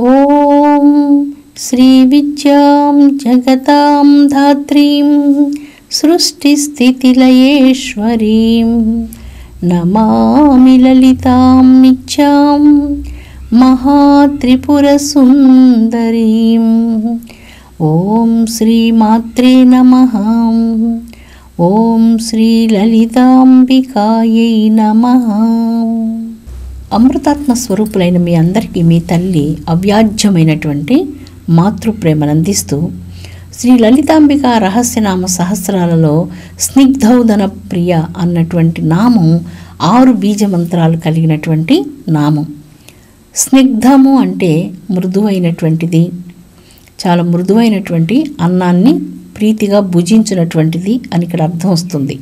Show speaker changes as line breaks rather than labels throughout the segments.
ఓం శ్రీ విద్యాం జగతాం ధాత్రీం సృష్టిస్థితిలయేశ్వరీం నమామి లలితాం నిత్యాం మహాత్రిపురసుందరీం. ఓం శ్రీ మాత్రే నమః. ఓం శ్రీ లలితాంబికాయై నమః. అమృతాత్మ స్వరూపులైన మీ అందరికీ మీ తల్లి అవ్యాజ్యమైనటువంటి మాతృప్రేమను అందిస్తూ శ్రీ లలితాంబిక రహస్యనామ సహస్రాలలో స్నిగ్ధౌదన ప్రియ అన్నటువంటి నామం 6 బీజమంత్రాలు కలిగినటువంటి నామం. స్నిగ్ధము అంటే మృదువైనటువంటిది, చాలా మృదువైనటువంటి అన్నాన్ని ప్రీతిగా భుజించినటువంటిది అని ఇక్కడ అర్థం వస్తుంది.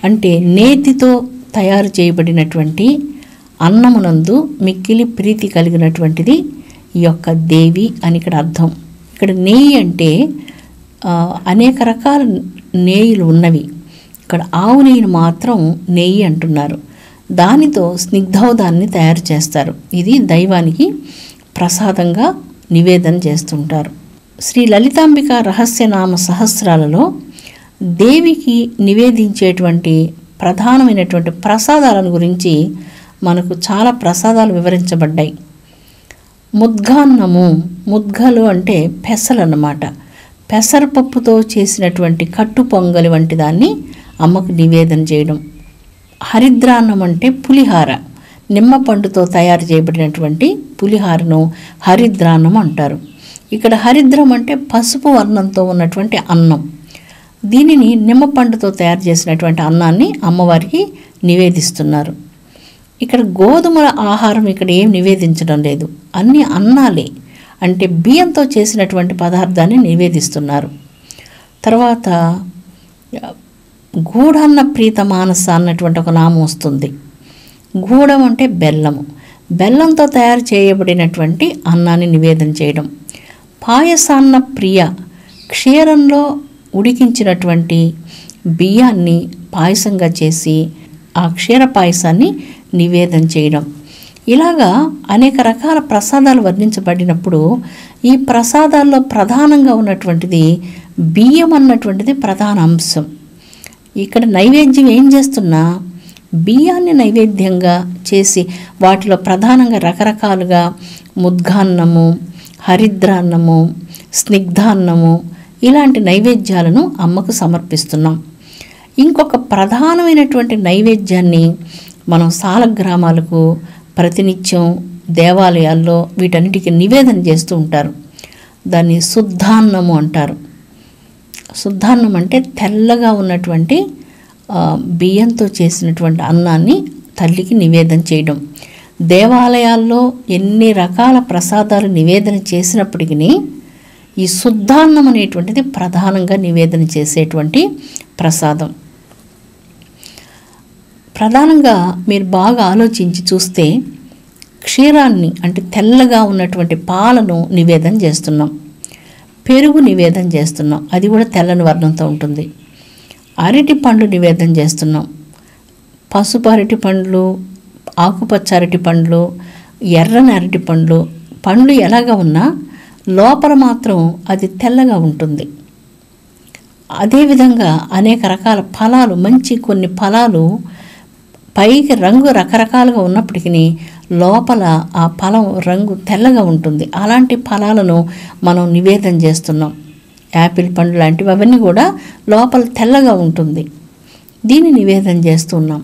అంటే నేతితో తయారు చేయబడినటువంటి అన్నమునందు మిక్కిలి ప్రీతి కలిగినటువంటిది ఈ యొక్క దేవి అని ఇక్కడ అర్థం. ఇక్కడ నెయ్యి అంటే అనేక రకాల నెయ్యిలు ఉన్నవి. ఇక్కడ ఆవు నెయ్యిని మాత్రం నెయ్యి అంటున్నారు. దానితో స్నిగ్ధౌదాన్ని తయారు చేస్తారు. ఇది దైవానికి ప్రసాదంగా నివేదన చేస్తుంటారు. శ్రీ లలితాంబిక రహస్యనామ సహస్రాలలో దేవికి నివేదించేటువంటి ప్రధానమైనటువంటి ప్రసాదాలను గురించి మనకు చాలా ప్రసాదాలు వివరించబడ్డాయి. ముద్గాన్నము, ముద్గలు అంటే పెసలు అన్నమాట. పెసరపప్పుతో చేసినటువంటి కట్టు పొంగలి వంటి దాన్ని అమ్మకు నివేదన చేయడం. హరిద్రాన్నం అంటే పులిహార, నిమ్మ పండుతో తయారు చేయబడినటువంటి పులిహారను హరిద్రాన్నం అంటారు. ఇక్కడ హరిద్రం అంటే పసుపు వర్ణంతో ఉన్నటువంటి అన్నం. దీనిని నిమ్మ పండుతో తయారు చేసినటువంటి అన్నాన్ని అమ్మవారికి నివేదిస్తున్నారు. ఇక్కడ గోధుమల ఆహారం ఇక్కడ ఏం నివేదించడం లేదు, అన్ని అన్నాలే, అంటే బియ్యంతో చేసినటువంటి పదార్థాన్ని నివేదిస్తున్నారు. తర్వాత గూఢాన్న ప్రీత మానస అన్నటువంటి ఒక నామం వస్తుంది. గూఢం అంటే బెల్లము, బెల్లంతో తయారు చేయబడినటువంటి అన్నాన్ని నివేదన చేయడం. పాయసాన్న ప్రియ, క్షీరంలో ఉడికించినటువంటి బియ్యాన్ని పాయసంగా చేసి ఆ క్షీర పాయసాన్ని నివేదన చేయడం. ఇలాగా అనేక రకాల ప్రసాదాలు వర్ణించబడినప్పుడు ఈ ప్రసాదాల్లో ప్రధానంగా ఉన్నటువంటిది బియ్యం అన్నటువంటిది ప్రధాన అంశం. ఇక్కడ నైవేద్యం ఏం చేస్తున్నా బియ్యాన్ని నైవేద్యంగా చేసి వాటిలో ప్రధానంగా రకరకాలుగా ముద్గాన్నము, హరిద్రాన్నము, స్నిగ్ధాన్నము ఇలాంటి నైవేద్యాలను అమ్మకు సమర్పిస్తున్నాం. ఇంకొక ప్రధానమైనటువంటి నైవేద్యాన్ని మనం సాలగ్రామాలకు ప్రతినిత్యం దేవాలయాల్లో వీటన్నిటికీ నివేదన చేస్తూ ఉంటారు. దాన్ని శుద్ధాన్నము అంటారు. శుద్ధాన్నం అంటే తెల్లగా ఉన్నటువంటి బియ్యంతో చేసినటువంటి అన్నాన్ని తల్లికి నివేదన చేయడం. దేవాలయాల్లో ఎన్ని రకాల ప్రసాదాలు నివేదన చేసినప్పటికీ ఈ శుద్ధాన్నం అనేటువంటిది ప్రధానంగా నివేదన చేసేటువంటి ప్రసాదం. ప్రధానంగా మీరు బాగా ఆలోచించి చూస్తే క్షీరాన్ని అంటే తెల్లగా ఉన్నటువంటి పాలను నివేదన చేస్తున్నాం, పెరుగు నివేదన చేస్తున్నాం, అది కూడా తెల్లని వర్ణంతో ఉంటుంది. అరటి పండ్లు నివేదన చేస్తున్నాం, పసుపు అరటి పండ్లు, ఆకుపచ్చ అరటి పండ్లు, ఎర్రని అరటి పండ్లు. పండ్లు ఎలాగా ఉన్నా లోపల మాత్రం అది తెల్లగా ఉంటుంది. అదేవిధంగా అనేక రకాల ఫలాలు, మంచి కొన్ని ఫలాలు పైకి రంగు రకరకాలుగా ఉన్నప్పటికీ లోపల ఆ ఫలం రంగు తెల్లగా ఉంటుంది. అలాంటి ఫలాలను మనం నివేదన చేస్తున్నాం. యాపిల్ పండు లాంటివి అవన్నీ కూడా లోపల తెల్లగా ఉంటుంది. దీన్ని నివేదన చేస్తున్నాం.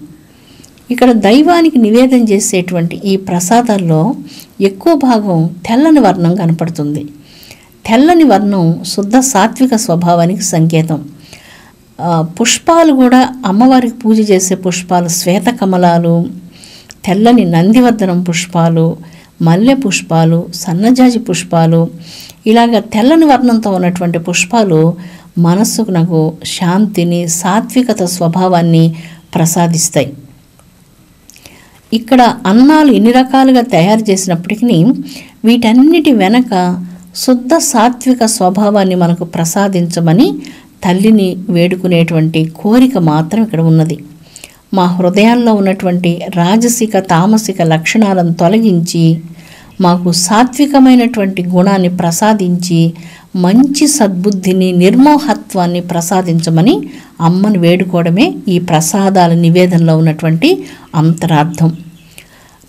ఇక్కడ దైవానికి నివేదన చేసేటువంటి ఈ ప్రసాదాల్లో ఎక్కువ భాగం తెల్లని వర్ణం కనపడుతుంది. తెల్లని వర్ణం శుద్ధ సాత్విక స్వభావానికి సంకేతం. పుష్పాలు కూడా అమ్మవారికి పూజ చేసే పుష్పాలు శ్వేత కమలాలు, తెల్లని నందివర్ధనం పుష్పాలు, మల్లె పుష్పాలు, సన్నజాజి పుష్పాలు, ఇలాగ తెల్లని వర్ణంతో ఉన్నటువంటి పుష్పాలు మనస్సుకు నాకు శాంతిని, సాత్వికత స్వభావాన్ని ప్రసాదిస్తాయి. ఇక్కడ అన్నాలు ఎన్ని రకాలుగా తయారు చేసినప్పటికీ వీటన్నిటి వెనక శుద్ధ సాత్విక స్వభావాన్ని మనకు ప్రసాదించమని తల్లిని వేడుకునేటువంటి కోరిక మాత్రం ఇక్కడ ఉన్నది. మా హృదయాల్లో ఉన్నటువంటి రాజసిక తామసిక లక్షణాలను తొలగించి మాకు సాత్వికమైనటువంటి గుణాన్ని ప్రసాదించి మంచి సద్బుద్ధిని, నిర్మోహత్వాన్ని ప్రసాదించమని అమ్మను వేడుకోవడమే ఈ ప్రసాదాల నివేదనలో ఉన్నటువంటి అంతరార్థం.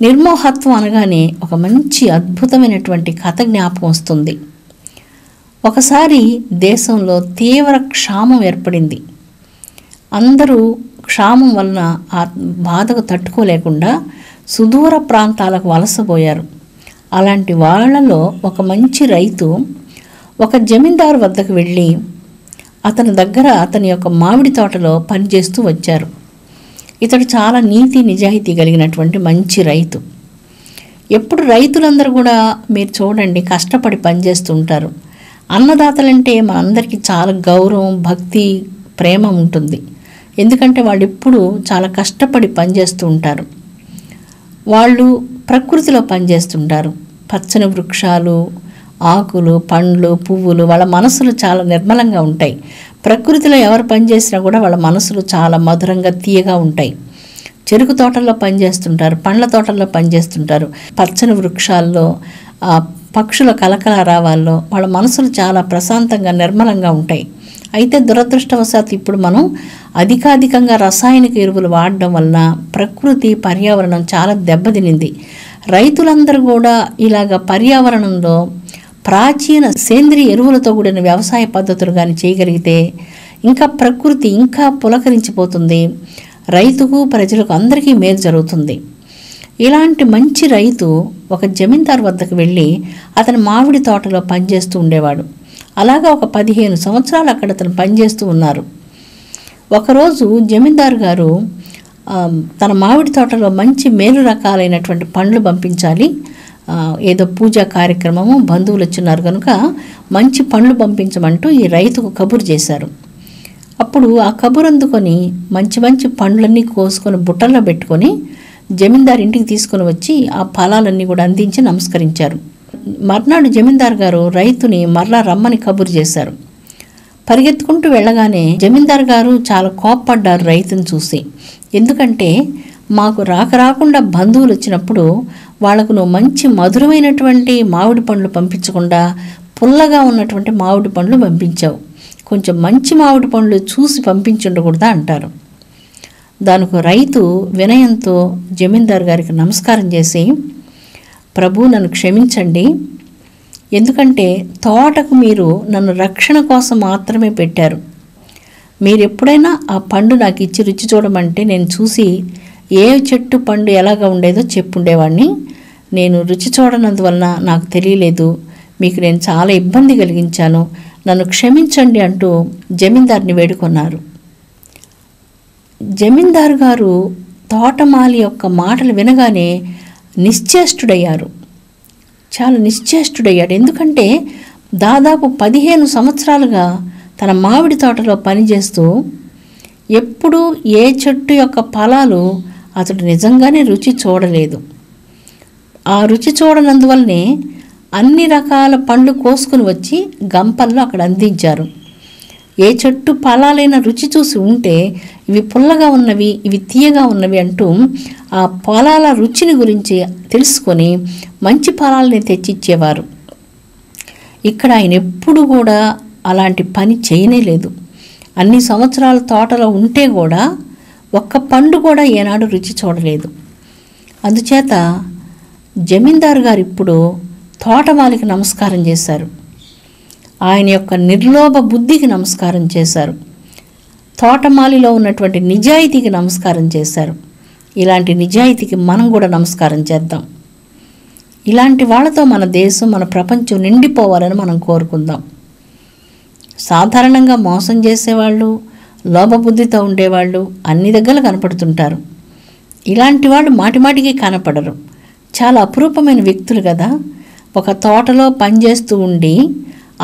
నిర్మోహత్వం అనగానే ఒక మంచి అద్భుతమైనటువంటి కథ జ్ఞాపకం వస్తుంది. ఒకసారి దేశంలో తీవ్ర క్షామం ఏర్పడింది. అందరూ క్షామం వలన ఆ బాధకు తట్టుకోలేకుండా సుదూర ప్రాంతాలకు వలసపోయారు. అలాంటి వాళ్ళలో ఒక మంచి రైతు ఒక జమీందారు వద్దకు వెళ్ళి అతని దగ్గర అతని యొక్క మామిడి తోటలో పనిచేస్తూ వచ్చారు. ఇతడు చాలా నీతి నిజాయితీ కలిగినటువంటి మంచి రైతు. ఎప్పుడు రైతులందరూ కూడా మీరు చూడండి కష్టపడి పనిచేస్తూ ఉంటారు. అన్నదాతలంటే మనందరికీ చాలా గౌరవం, భక్తి, ప్రేమ ఉంటుంది. ఎందుకంటే వాళ్ళు ఎప్పుడు చాలా కష్టపడి పనిచేస్తూ ఉంటారు. వాళ్ళు ప్రకృతిలో పనిచేస్తుంటారు. పచ్చని వృక్షాలు, ఆకులు, పండ్లు, పువ్వులు, వాళ్ళ మనసులు చాలా నిర్మలంగా ఉంటాయి. ప్రకృతిలో ఎవరు పనిచేసినా కూడా వాళ్ళ మనసులు చాలా మధురంగా, తీయగా ఉంటాయి. చెరుకు తోటల్లో పనిచేస్తుంటారు, పండ్ల తోటల్లో పనిచేస్తుంటారు. పచ్చని వృక్షాల్లో, పక్షుల కలకలారావాల్లో వాళ్ళ మనసులు చాలా ప్రశాంతంగా, నిర్మలంగా ఉంటాయి. అయితే దురదృష్టవశాత్తు ఇప్పుడు మనం అధికాధికంగా రసాయనిక ఎరువులు వాడడం వలన ప్రకృతి, పర్యావరణం చాలా దెబ్బతినింది. రైతులందరూ కూడా ఇలాగ పర్యావరణంలో ప్రాచీన సేంద్రియ ఎరువులతో కూడిన వ్యవసాయ పద్ధతులు కానీ చేయగలిగితే ఇంకా ప్రకృతి ఇంకా పులకరించిపోతుంది. రైతుకు, ప్రజలకు అందరికీ మేలు జరుగుతుంది. ఇలాంటి మంచి రైతు ఒక జమీందారు వద్దకు వెళ్ళి అతని మామిడి తోటలో పనిచేస్తూ ఉండేవాడు. అలాగా ఒక 15 సంవత్సరాలు అక్కడ అతను పనిచేస్తూ ఉన్నారు. ఒకరోజు జమీందారు గారు తన మామిడి తోటలో మంచి మేలు రకాలైనటువంటి పండ్లు పంపించాలి, ఏదో పూజా కార్యక్రమము, బంధువులు వచ్చినారు కనుక మంచి పండ్లు పంపించమంటూ ఈ రైతుకు కబురు చేశారు. అప్పుడు ఆ కబురు అందుకొని మంచి మంచి పండ్లన్నీ కోసుకొని బుట్టల్లో పెట్టుకొని జమీందారు ఇంటికి తీసుకొని వచ్చి ఆ ఫలాలన్నీ కూడా అందించి నమస్కరించారు. మర్నాడు జమీందారు గారు రైతుని మరలా రమ్మని కబురు చేశారు. పరిగెత్తుకుంటూ వెళ్ళగానే జమీందారు గారు చాలా కోప్పడ్డారు రైతుని చూసి. ఎందుకంటే మాకు రాకుండా బంధువులు వచ్చినప్పుడు వాళ్లకు నువ్వు మంచి మధురమైనటువంటి మామిడి పండ్లు పంపించకుండా పుల్లగా ఉన్నటువంటి మామిడి పండ్లు పంపించావు, కొంచెం మంచి మామిడి పండ్లు చూసి పంపించుండకూడదా అంటారు. దానికి రైతు వినయంతో జమీందారు గారికి నమస్కారం చేసి, ప్రభు నన్ను క్షమించండి, ఎందుకంటే తోటకు మీరు నన్ను రక్షణ కోసం మాత్రమే పెట్టారు. మీరు ఎప్పుడైనా ఆ పండు నాకు ఇచ్చి రుచి చూడమంటే నేను చూసి ఏ చెట్టు పండు ఎలాగా ఉండేదో చెప్పుండేవాడిని. నేను రుచి చూడనందువలన నాకు తెలియలేదు, మీకు నేను చాలా ఇబ్బంది కలిగించాను, నన్ను క్షమించండి అంటూ జమీందారుని వేడుకొన్నారు. జమీందారు గారు తోటమాలి యొక్క మాటలు వినగానే నిశ్చేష్టుడయ్యారు, చాలా నిశ్చేష్టుడయ్యాడు. ఎందుకంటే దాదాపు 15 సంవత్సరాలుగా తన మామిడి తోటలో పనిచేస్తూ ఎప్పుడూ ఏ చెట్టు యొక్క ఫలాలు అతడు నిజంగానే రుచి చూడలేదు. ఆ రుచి చూడనందువల్లనే అన్ని రకాల పండ్లు కోసుకుని వచ్చి గంపల్లో అక్కడ అందించారు. ఏ చెట్టు ఫలాలైన రుచి చూసి ఉంటే ఇవి పుల్లగా ఉన్నవి, ఇవి తీయగా ఉన్నవి అంటూ ఆ ఫలాల రుచిని గురించి తెలుసుకొని మంచి ఫలాలని తెచ్చిచ్చేవారు. ఇక్కడ ఆయన ఎప్పుడు కూడా అలాంటి పని చేయనేలేదు. అన్ని సంవత్సరాల తోటలో ఉంటే కూడా ఒక్క పండు కూడా ఏనాడు రుచి చూడలేదు. అందుచేత జమీందారు గారు ఇప్పుడు తోటమాలికి నమస్కారం చేశారు, ఆయన యొక్క నిర్లోభ బుద్ధికి నమస్కారం చేశారు, తోటమాలిలో ఉన్నటువంటి నిజాయితీకి నమస్కారం చేశారు. ఇలాంటి నిజాయితీకి మనం కూడా నమస్కారం చేద్దాం. ఇలాంటి వాళ్ళతో మన దేశం, మన ప్రపంచం నిండిపోవాలని మనం కోరుకుందాం. సాధారణంగా మోసం చేసేవాళ్ళు, లోభబుద్ధితో ఉండేవాళ్ళు అన్ని దగ్గర కనపడుతుంటారు. ఇలాంటి వాళ్ళు మాటిమాటికి కనపడరు, చాలా అపురూపమైన వ్యక్తులు కదా. ఒక తోటలో పనిచేస్తూ ఉండి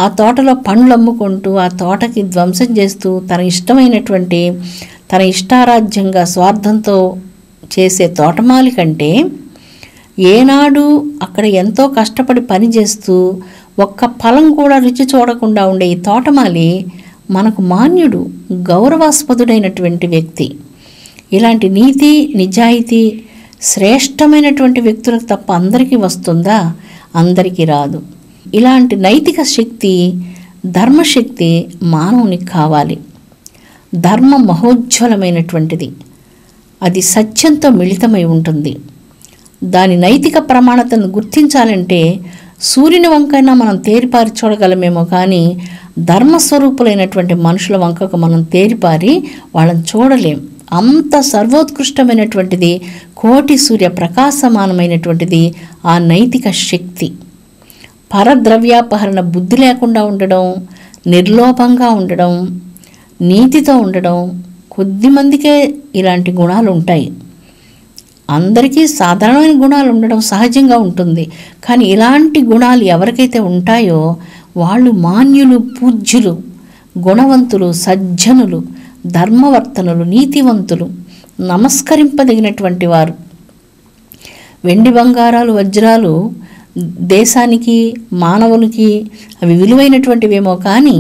ఆ తోటలో పండ్లు అమ్ముకుంటూ ఆ తోటకి ధ్వంసం చేస్తూ తన ఇష్టమైనటువంటి, తన ఇష్టారాజ్యంగా స్వార్థంతో చేసే తోటమాలి కంటే ఏనాడు అక్కడ ఎంతో కష్టపడి పనిచేస్తూ ఒక్క ఫలం కూడా రుచి చూడకుండా ఉండే ఈ తోటమాలి మనకు మాన్యుడు, గౌరవాస్పదుడైనటువంటి వ్యక్తి. ఇలాంటి నీతి, నిజాయితీ శ్రేష్టమైనటువంటి వ్యక్తులకు తప్ప అందరికీ వస్తుందా? అందరికీ రాదు. ఇలాంటి నైతిక శక్తి, ధర్మశక్తి మానవునికి కావాలి. ధర్మం మహోజ్వలమైనటువంటిది. అది సత్యంతో మిళితమై ఉంటుంది. దాని నైతిక ప్రమాణతను గుర్తించాలంటే సూర్యుని వంకైనా మనం తేరిపారి చూడగలమేమో, కానీ ధర్మస్వరూపులైనటువంటి మనుషుల వంకకు మనం తేరిపారి వాళ్ళని చూడలేం. అంత సర్వోత్కృష్టమైనటువంటిది, కోటి సూర్య ప్రకాశమానమైనటువంటిది ఆ నైతిక శక్తి. పరద్రవ్యాపహరణ బుద్ధి లేకుండా ఉండడం, నిర్లోభంగా ఉండడం, నీతితో ఉండడం, కొద్దిమందికే ఇలాంటి గుణాలు ఉంటాయి. అందరికీ సాధారణమైన గుణాలు ఉండడం సహజంగా ఉంటుంది. కానీ ఇలాంటి గుణాలు ఎవరికైతే ఉంటాయో వాళ్ళు మాన్యులు, పూజ్యులు, గుణవంతులు, సజ్జనులు, ధర్మవర్తనులు, నీతివంతులు, నమస్కరింపదగినటువంటి వారు. వెండి బంగారాలు వజ్రాలు దేశానికి, మానవునికి అవి విలువైనటువంటివేమో, కానీ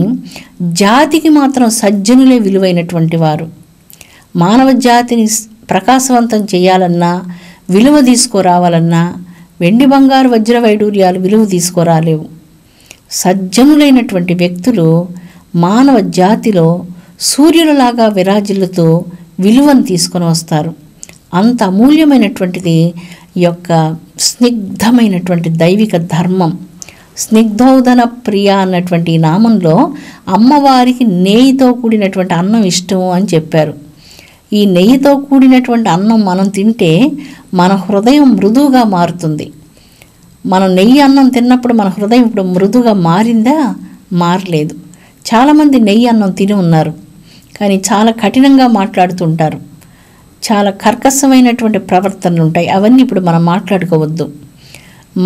జాతికి మాత్రం సజ్జనులే విలువైనటువంటి వారు. మానవ జాతిని ప్రకాశవంతం చేయాలన్నా, విలువ తీసుకురావాలన్నా వెండి బంగారు వజ్ర వైడూర్యాలు విలువ తీసుకురాలేవు. సజ్జనులైనటువంటి వ్యక్తులు మానవ జాతిలో సూర్యులలాగా విరాజిల్లుతూ విలువను తీసుకొని వస్తారు. అంత అమూల్యమైనటువంటిది ఈ యొక్క స్నిగ్ధమైనటువంటి దైవిక ధర్మం. స్నిగ్ధోదన ప్రియ అన్నటువంటి ఈ నామంలో అమ్మవారికి నెయ్యితో కూడినటువంటి అన్నం ఇష్టం అని చెప్పారు. ఈ నెయ్యితో కూడినటువంటి అన్నం మనం తింటే మన హృదయం మృదువుగా మారుతుంది. మనం నెయ్యి అన్నం తిన్నప్పుడు మన హృదయం ఇప్పుడు మృదువుగా మారిందా? మారలేదు. చాలామంది నెయ్యి అన్నం తిని ఉన్నారు, కానీ చాలా కఠినంగా మాట్లాడుతుంటారు. చాలా కర్కశమైనటువంటి ప్రవర్తనలు ఉంటాయి. అవన్నీ ఇప్పుడు మనం మాట్లాడుకోవద్దు.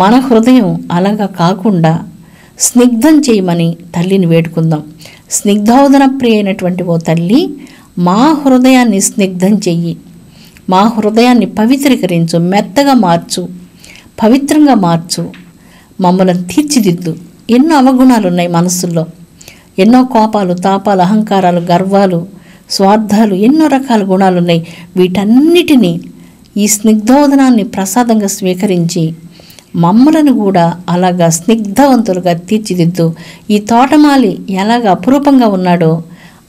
మన హృదయం అలాగా కాకుండా స్నిగ్ధం చేయమని తల్లిని వేడుకుందాం. స్నిగ్ధోదన ప్రియ అయినటువంటి ఓ తల్లి, మా హృదయాన్ని స్నిగ్ధం చెయ్యి, మా హృదయాన్ని పవిత్రీకరించు, మెత్తగా మార్చు, పవిత్రంగా మార్చు, మమ్మల్ని తీర్చిదిద్దు. ఎన్నో అవగుణాలు ఉన్నాయి మనస్సుల్లో, ఎన్నో కోపాలు, తాపాలు, అహంకారాలు, గర్వాలు, స్వార్థాలు, ఎన్నో రకాల గుణాలు ఉన్నాయి. వీటన్నిటినీ ఈ స్నిగ్ధోదనాన్ని ప్రసాదంగా స్వీకరించి మమ్మలను కూడా అలాగా స్నిగ్ధవంతులుగా తీర్చిదిద్దు. ఈ తోటమాలి ఎలాగ అపురూపంగా ఉన్నాడో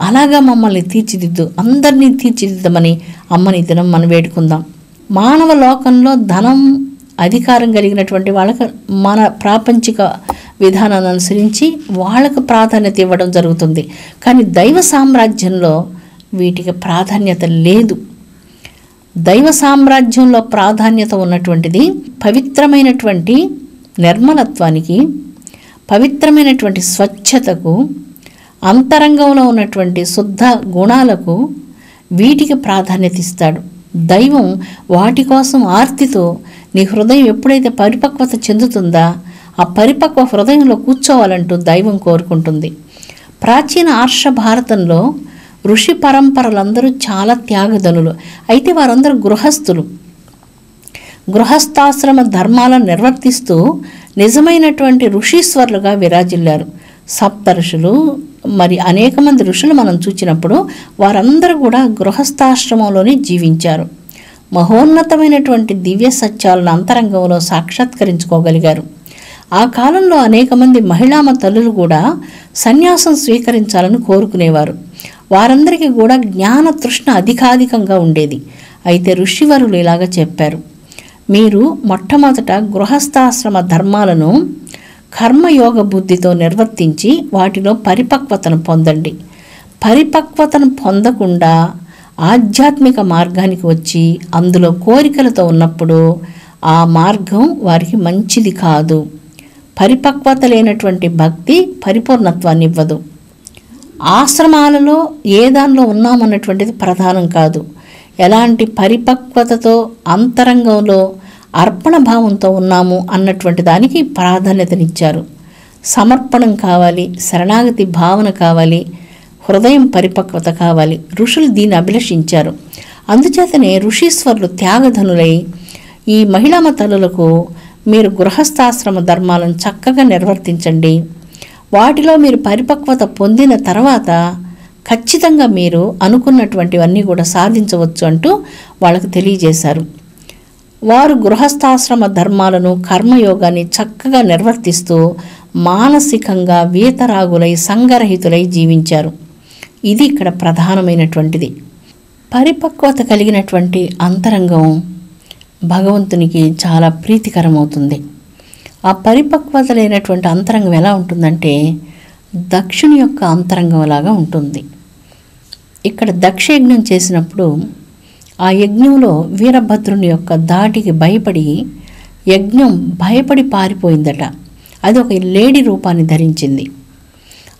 అలాగా మమ్మల్ని తీర్చిదిద్దు, అందరినీ తీర్చిదిద్దమని అమ్మని దినం మనం వేడుకుందాం. మానవ లోకంలో ధనం, అధికారం కలిగినటువంటి వాళ్ళకు మన ప్రాపంచిక విధానాన్ని అనుసరించి వాళ్ళకు ప్రాధాన్యత ఇవ్వడం జరుగుతుంది. కానీ దైవ సామ్రాజ్యంలో వీటికి ప్రాధాన్యత లేదు. దైవ సామ్రాజ్యంలో ప్రాధాన్యత ఉన్నటువంటిది పవిత్రమైనటువంటి నిర్మలత్వానికి, పవిత్రమైనటువంటి స్వచ్ఛతకు, అంతరంగంలో ఉన్నటువంటి శుద్ధ గుణాలకు, వీటికి ప్రాధాన్యత ఇస్తాడు దైవం. వాటి కోసం ఆర్తితో నీ హృదయం ఎప్పుడైతే పరిపక్వత చెందుతుందా ఆ పరిపక్వ హృదయంలో కూర్చోవాలంటూ దైవం కోరుకుంటుంది. ప్రాచీన ఆర్ష భారతంలో ఋషి పరంపరలందరూ చాలా త్యాగధనులు. అయితే వారందరూ గృహస్థులు. గృహస్థాశ్రమ ధర్మాలను నిర్వర్తిస్తూ నిజమైనటువంటి ఋషీశ్వరులుగా విరాజిల్లారు. సప్తఋషులు, మరి అనేక మంది ఋషులు మనం చూచినప్పుడు వారందరూ కూడా గృహస్థాశ్రమంలోనే జీవించారు. మహోన్నతమైనటువంటి దివ్య సత్యాలను అంతరంగంలో సాక్షాత్కరించుకోగలిగారు. ఆ కాలంలో అనేక మంది మహిళామ తల్లులు కూడా సన్యాసం స్వీకరించాలని కోరుకునేవారు. వారందరికీ కూడా జ్ఞాన తృష్ణ అధికాధికంగా ఉండేది. అయితే ఋషివరులు ఇలాగ చెప్పారు, మీరు మొట్టమొదట గృహస్థాశ్రమ ధర్మాలను కర్మయోగ బుద్ధితో నిర్వర్తించి వాటిలో పరిపక్వతను పొందండి. పరిపక్వతను పొందకుండా ఆధ్యాత్మిక మార్గానికి వచ్చి అందులో కోరికలతో ఉన్నప్పుడు ఆ మార్గం వారికి మంచిది కాదు. పరిపక్వత లేనటువంటి భక్తి పరిపూర్ణత్వాన్ని ఇవ్వదు. ఆశ్రమాలలో ఏ దానిలో ఉన్నామన్నటువంటిది ప్రధానం కాదు. ఎలాంటి పరిపక్వతతో అంతరంగంలో అర్పణ భావంతో ఉన్నాము అన్నటువంటి దానికి ప్రాధాన్యతనిచ్చారు. సమర్పణం కావాలి, శరణాగతి భావన కావాలి, హృదయం పరిపక్వత కావాలి. ఋషులు దీన్ని అభిలషించారు. అందుచేతనే ఋషీశ్వరులు త్యాగధనులై ఈ మహిళా తల్లులకు మీరు గృహస్థాశ్రమ ధర్మాలను చక్కగా నిర్వర్తించండి, వాటిలో మీరు పరిపక్వత పొందిన తర్వాత ఖచ్చితంగా మీరు అనుకున్నటువంటివన్నీ కూడా సాధించవచ్చు అంటూ వాళ్ళకు తెలియజేశారు. వారు గృహస్థాశ్రమ ధర్మాలను, కర్మయోగాన్ని చక్కగా నిర్వర్తిస్తూ మానసికంగా వీతరాగులై సంగరహితులై జీవించారు. ఇది ఇక్కడ ప్రధానమైనటువంటిది. పరిపక్వత కలిగినటువంటి అంతరంగం భగవంతునికి చాలా ప్రీతికరమవుతుంది. ఆ పరిపక్వత లేనటువంటి అంతరంగం ఎలా ఉంటుందంటే దక్షుని యొక్క అంతరంగం లాగా ఉంటుంది. ఇక్కడ దక్షయజ్ఞం చేసినప్పుడు ఆ యజ్ఞంలో వీరభద్రుని యొక్క దాటికి భయపడి యజ్ఞం భయపడి పారిపోయిందట. అది ఒక లేడీ రూపాన్ని ధరించింది.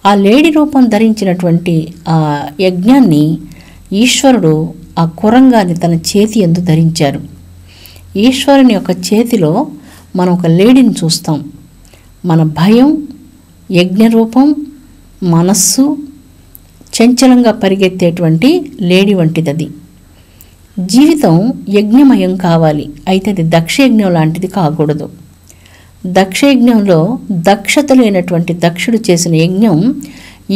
ఆ లేడీ రూపం ధరించినటువంటి ఆ యజ్ఞాన్ని ఈశ్వరుడు ఆ కురంగాన్ని తన చేతి యందు ధరించారు. ఈశ్వరుని యొక్క చేతిలో మనం ఒక లేడీని చూస్తాం. మన భయం, యజ్ఞరూపం, మనస్సు చంచలంగా పరిగెత్తేటువంటి లేడీ వంటిది. అది జీవితం యజ్ఞమయం కావాలి. అయితే అది దక్షయజ్ఞం లాంటిది కాకూడదు. దక్షయజ్ఞంలో దక్షత లేనటువంటి దక్షుడు చేసిన యజ్ఞం,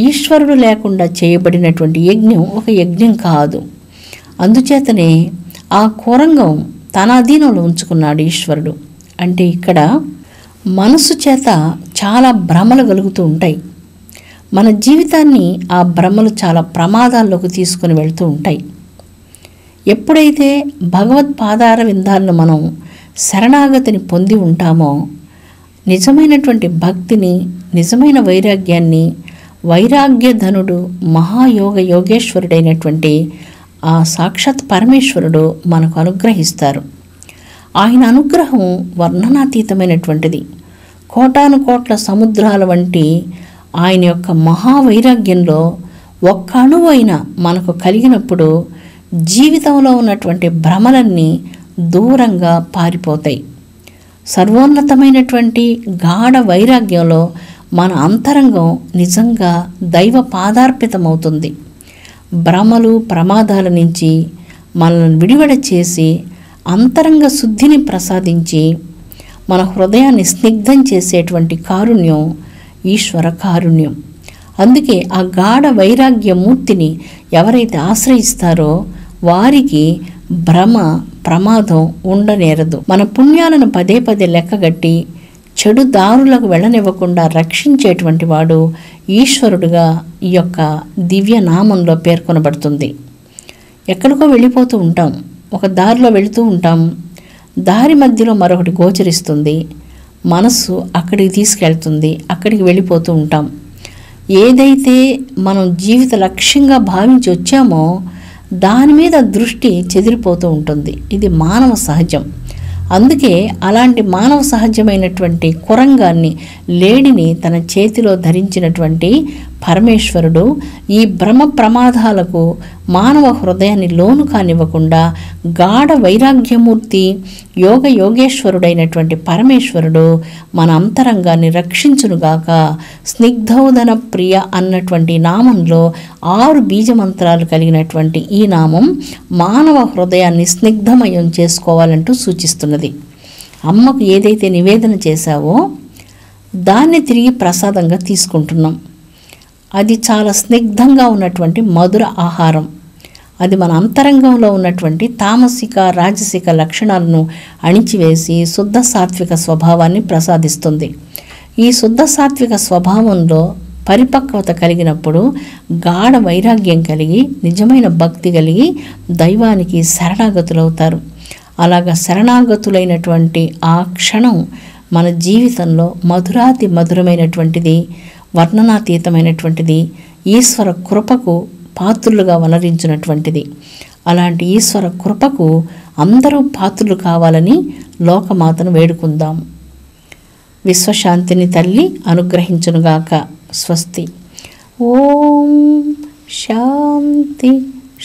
ఈశ్వరుడు లేకుండా చేయబడినటువంటి యజ్ఞం ఒక యజ్ఞం కాదు. అందుచేతనే ఆ కురంగం తన అధీనంలో ఉంచుకున్నాడు ఈశ్వరుడు. అంటే ఇక్కడ మనసు చేత చాలా భ్రమలు కలుగుతూ ఉంటాయి. మన జీవితాన్ని ఆ భ్రమలు చాలా ప్రమాదాల్లోకి తీసుకుని వెళ్తూ ఉంటాయి. ఎప్పుడైతే భగవత్పాదార విందాలను మనం శరణాగతిని పొంది ఉంటామో, నిజమైనటువంటి భక్తిని, నిజమైన వైరాగ్యాన్ని, వైరాగ్యధనుడు మహాయోగ యోగేశ్వరుడైనటువంటి ఆ సాక్షాత్ పరమేశ్వరుడు మనకు అనుగ్రహిస్తారు. ఆయన అనుగ్రహం వర్ణనాతీతమైనటువంటిది. కోటాను కోట్ల సముద్రాల వంటి ఆయన యొక్క మహావైరాగ్యంలో ఒక్క అణువు అయినా మనకు కలిగినప్పుడు జీవితంలో ఉన్నటువంటి భ్రమలన్నీ దూరంగా పారిపోతాయి. సర్వోన్నతమైనటువంటి గాఢ వైరాగ్యంలో మన అంతరంగం నిజంగా దైవ పాదార్పితమవుతుంది. భ్రమలు, ప్రమాదాల నుంచి మనల్ని విడివడ చేసి అంతరంగ శుద్ధిని ప్రసాదించి మన హృదయాన్ని స్నిగ్ధం చేసేటువంటి కారుణ్యం ఈశ్వర కారుణ్యం. అందుకే ఆ గాఢ వైరాగ్యమూర్తిని ఎవరైతే ఆశ్రయిస్తారో వారికి భ్రమ, ప్రమాదం ఉండనేరదు. మన పుణ్యాలను పదే పదే లెక్కగట్టి చెడు దారులకు వెళ్ళనివ్వకుండా రక్షించేటువంటి వాడు ఈశ్వరుడుగా ఈ యొక్క దివ్య నామంలో పేర్కొనబడుతుంది. ఎక్కడికో వెళ్ళిపోతూ ఉంటాం, ఒక దారిలో వెళుతూ ఉంటాం, దారి మధ్యలో మరొకటి గోచరిస్తుంది, మనస్సు అక్కడికి తీసుకెళ్తుంది, అక్కడికి వెళ్ళిపోతూ ఉంటాం. ఏదైతే మనం జీవిత లక్ష్యంగా భావించి వచ్చామో దాని మీద దృష్టి చెదిరిపోతూ ఉంటుంది. ఇది మానవ సహజం. అందుకే అలాంటి మానవ సహజమైనటువంటి కురంగాన్ని, లేడిని తన చేతిలో ధరించినటువంటి పరమేశ్వరుడు ఈ భ్రమ ప్రమాదాలకు మానవ హృదయాన్ని లోను కానివ్వకుండా గాఢ వైరాగ్యమూర్తి యోగ యోగేశ్వరుడైనటువంటి పరమేశ్వరుడు మన అంతరంగాన్ని రక్షించునుగాక. స్నిగ్ధౌదన ప్రియ అన్నటువంటి నామంలో 6 బీజమంత్రాలు కలిగినటువంటి ఈ నామం మానవ హృదయాన్ని స్నిగ్ధమయం చేసుకోవాలంటూ సూచిస్తున్నది. అమ్మకు ఏదైతే నివేదన చేశావో దాన్ని తిరిగి ప్రసాదంగా తీసుకుంటున్నాం. అది చాలా స్నిగ్ధంగా ఉన్నటువంటి మధుర ఆహారం. అది మన అంతరంగంలో ఉన్నటువంటి తామసిక, రాజసిక లక్షణాలను అణిచివేసి శుద్ధ సాత్విక స్వభావాన్ని ప్రసాదిస్తుంది. ఈ శుద్ధ సాత్విక స్వభావంలో పరిపక్వత కలిగినప్పుడు గాఢ వైరాగ్యం కలిగి నిజమైన భక్తి కలిగి దైవానికి శరణాగతులవుతారు. అలాగా శరణాగతులైనటువంటి ఆ క్షణం మన జీవితంలో మధురాతి మధురమైనటువంటిది, వర్ణనాతీతమైనటువంటిది, ఈశ్వర కృపకు పాత్రులుగా వనరించినటువంటిది. అలాంటి ఈశ్వర కృపకు అందరూ పాత్రులు కావాలని లోకమాతను వేడుకుందాం. విశ్వశాంతిని తల్లి అనుగ్రహించునుగాక. స్వస్తి. ఓం శాంతి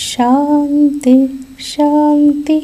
శాంతి శాంతి.